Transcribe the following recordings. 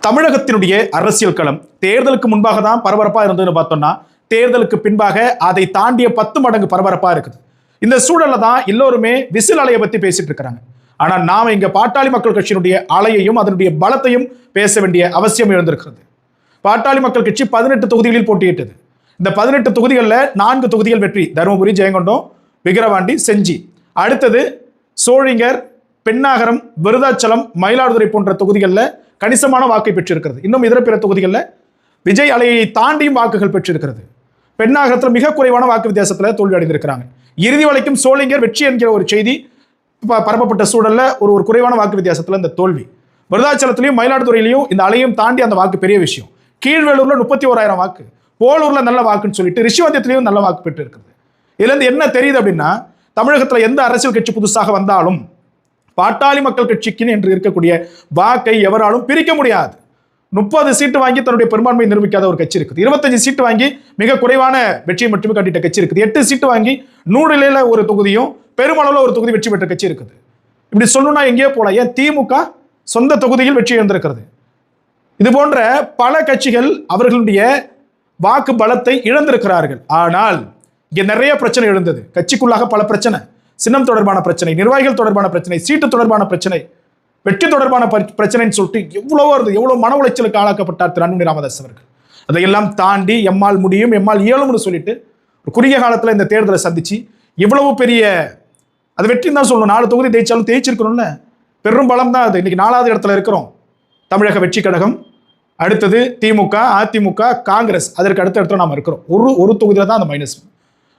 தமிழகத்தினுடைய அரசியல் களம் தேர்தலுக்கு முன்பாக தான் பரபரப்பா இருந்ததுன்னு பார்த்தோம்னா, தேர்தலுக்கு பின்பாக அதை தாண்டிய 10 மடங்கு பரபரப்பா இருக்குது. இந்த சூழல்ல தான் எல்லோருமே விசில் அலையை பத்தி பேசிட்டு இருக்காங்க. ஆனா நாம இங்க பாட்டாளி மக்கள் கட்சியினுடைய அலையையும் அதனுடைய பலத்தையும் பேச வேண்டிய அவசியம் எழுந்திருக்கிறது. பாட்டாளி மக்கள் கட்சி 18 தொகுதிகளில் போட்டியிட்டது. இந்த 18 தொகுதிகளில் 4 தொகுதிகள் வெற்றி. தருமபுரி, ஜெயங்கொண்டம், விக்கிரவாண்டி, செஞ்சி. அடுத்தது சோழிங்கர், பெண்ணாகரம், விருதாச்சலம், மயிலாடுதுறை போன்ற தொகுதிகளில் கணிசமான வாக்கை பெற்றிருக்கிறது. இன்னும் இதர பிற தொகுதிகளில் விஜய் அலையை தாண்டியும் வாக்குகள் பெற்றிருக்கிறது. பெண்ணாகரத்தில் மிக குறைவான வாக்கு வித்தியாசத்தில் தோல்வி அடைந்திருக்கிறாங்க. இறுதி வரைக்கும் சோழிங்கர் வெற்றி என்கிற ஒரு செய்தி பரப்பப்பட்ட சூழல்ல ஒரு குறைவான வாக்கு வித்தியாசத்தில் இந்த தோல்வி. விருதாச்சலத்திலையும் மயிலாடுதுறையிலையும் இந்த அலையும் தாண்டி அந்த வாக்கு பெரிய விஷயம். கீழ்வேலூர்ல 31,000 வாக்கு, போலூர்ல நல்ல வாக்குன்னு சொல்லிட்டு ரிஷிவந்தியத்திலையும் நல்ல வாக்கு பெற்று இருக்குது. இதுல இருந்து என்ன தெரியுது அப்படின்னா, தமிழகத்துல எந்த அரசியல் கட்சி புதுசாக வந்தாலும் பாட்டாளி மக்கள் கட்சிக்கு என்று இருக்கக்கூடிய வாக்கை எவராலும் பிரிக்க முடியாது. 30 சீட்டு வாங்கி தன்னுடைய பெரும்பான்மையை நிரூபிக்காத ஒரு கட்சி இருக்குது. 25 சீட்டு வாங்கி மிக குறைவான வெற்றியை மட்டுமே கட்டிட்ட கட்சி இருக்குது. 8 சீட்டு வாங்கி 100 ஒரு தொகுதியும் பெருமளவில் ஒரு தொகுதி வெற்றி பெற்ற கட்சி இருக்குது. இப்படி சொல்லணும்னா எங்கேயோ போல. ஏன் திமுக சொந்த தொகுதியில் வெற்றி இழந்திருக்கிறது. இது போன்ற பல கட்சிகள் அவர்களுடைய வாக்கு பலத்தை இழந்திருக்கிறார்கள். ஆனால் இங்கே நிறைய பிரச்சனை எழுந்தது. கட்சிக்குள்ளாக பல பிரச்சனை, சின்னம் தொடர்பான பிரச்சனை, நிர்வாகிகள் தொடர்பான பிரச்சனை, சீட்டு தொடர்பான பிரச்சனை, வெற்றி தொடர்பான பிரச்சனைன்னு சொல்லிட்டு எவ்வளவோ இருந்தது. எவ்வளவு மன உளைச்சலுக்கு ஆளாக்கப்பட்டார் திரு அன்புமணி ராமதாஸ் அவர்கள். அதையெல்லாம் தாண்டி எம்மால் முடியும், எம்மால் இயலும்னு சொல்லிட்டு ஒரு குறுகிய காலத்தில் இந்த தேர்தலை சந்திச்சு இவ்வளவு பெரிய அது வெற்றின்னு தான் சொல்லணும். 4 தொகுதி ஜெயிச்சாலும் ஜெயிச்சிருக்கணும்ல, பெரும் பலம் தான் அது. இன்னைக்கு 4வது இடத்துல இருக்கிறோம். தமிழக வெற்றி கழகம், அடுத்தது திமுக, அதிமுக, காங்கிரஸ், அதற்கு அடுத்த இடத்துல நாம் இருக்கிறோம். ஒரு தொகுதியில தான் அந்த மைனஸ்.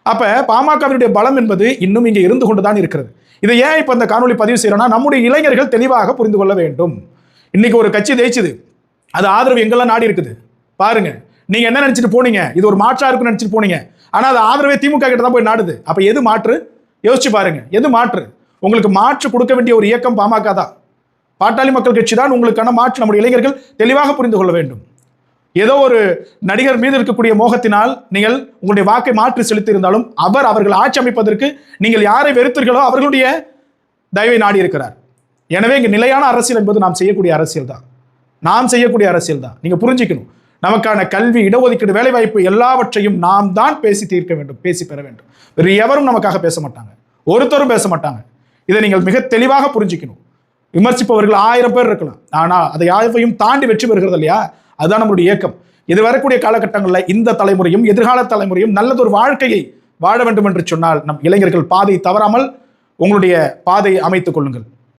அப்ப பாமகவினுடைய பலம் என்பது இன்னும் இங்கே இருந்து கொண்டுதான் இருக்கிறது. இதை ஏன் இப்ப இந்த காணொலி பதிவு செய்யறோம்னா, நம்முடைய இளைஞர்கள் தெளிவாக புரிந்து கொள்ள வேண்டும். இன்னைக்கு ஒரு கட்சி ஜெயிச்சுது, அது ஆதரவு எங்கெல்லாம் நாடி இருக்குது பாருங்க. நீங்க என்ன நினைச்சிட்டு போனீங்க, இது ஒரு மாற்றா இருக்குன்னு நினைச்சிட்டு போனீங்க. ஆனா அது ஆதரவே திமுக கிட்ட தான் போய் நாடுது. அப்ப எது மாற்று? யோசிச்சு பாருங்க, எது மாற்று? உங்களுக்கு மாற்று கொடுக்க வேண்டிய ஒரு இயக்கம் பாமக தான், பாட்டாளி மக்கள் கட்சி தான் உங்களுக்கான மாற்று. நம்முடைய இளைஞர்கள் தெளிவாக புரிந்து கொள்ள வேண்டும். ஏதோ ஒரு நடிகர் மீது இருக்கக்கூடிய மோகத்தினால் நீங்கள் உங்களுடைய வாக்கை மாற்றி செலுத்தி இருந்தாலும் அவர்கள் ஆட்சி அமைப்பதற்கு நீங்கள் யாரை வெறுத்தீர்களோ அவர்களுடைய தயவை நாடி இருக்கிறார். எனவே இங்கு நிலையான அரசியல் என்பது நாம் செய்யக்கூடிய அரசியல் தான். நீங்க புரிஞ்சுக்கணும். நமக்கான கல்வி, இடஒதுக்கீடு, வேலைவாய்ப்பு எல்லாவற்றையும் நாம் தான் பேசி தீர்க்க வேண்டும், பேசி பெற வேண்டும். வேறு எவரும் நமக்காக பேச மாட்டாங்க, ஒருத்தரும் பேச மாட்டாங்க. இதை நீங்கள் மிக தெளிவாக புரிஞ்சுக்கணும். விமர்சிப்பவர்கள் 1000 பேர் இருக்கலாம், ஆனா அதை யாரையும் தாண்டி வெற்றி பெறுகிறது இல்லையா, அதுதான் நம்மளுடைய இயக்கம். இது வரக்கூடிய காலகட்டங்களில் இந்த தலைமுறையும் எதிர்கால தலைமுறையும் நல்லதொரு வாழ்க்கையை வாழ வேண்டும் என்று சொன்னால் நம் இளைஞர்கள் பாதை தவறாமல் உங்களுடைய பாதையை அமைத்துக் கொள்ளுங்கள்.